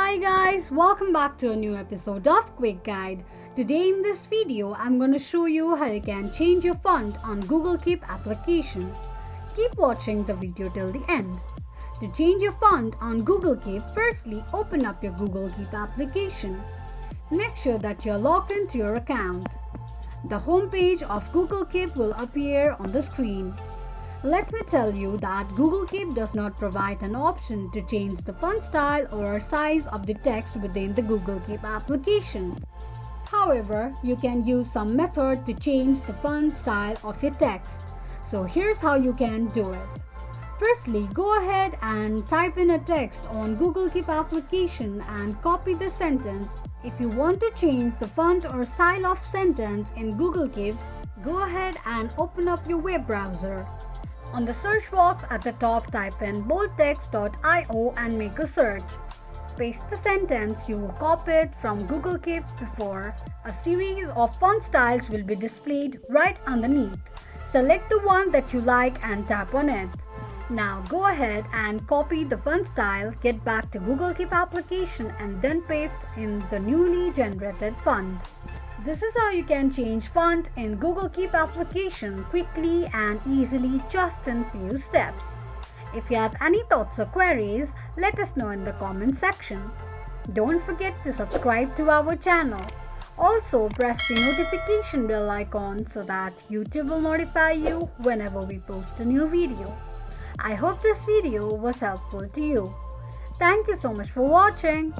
Hi guys, welcome back to a new episode of Quick Guide. Today in this video, I'm going to show you how you can change your font on Google Keep application. Keep watching the video till the end. To change your font on Google Keep, firstly open up your Google Keep application. Make sure that you're logged into your account. The home page of Google Keep will appear on the screen. Let me tell you that Google Keep does not provide an option to change the font style or size of the text within the Google Keep application. However, you can use some method to change the font style of your text. So here's how you can do it. Firstly, go ahead and type in a text on Google Keep application and copy the sentence. If you want to change the font or style of sentence in Google Keep, go ahead and open up your web browser. On the search box at the top, type in boldtext.io and make a search. Paste the sentence you copied from Google Keep before. A series of font styles will be displayed right underneath. Select the one that you like and tap on it. Now go ahead and copy the font style, get back to Google Keep application and then paste in the newly generated font. This is how you can change font in Google Keep application quickly and easily just in few steps. If you have any thoughts or queries, let us know in the comment section. Don't forget to subscribe to our channel. Also press the notification bell icon so that YouTube will notify you whenever we post a new video. I hope this video was helpful to you. Thank you so much for watching.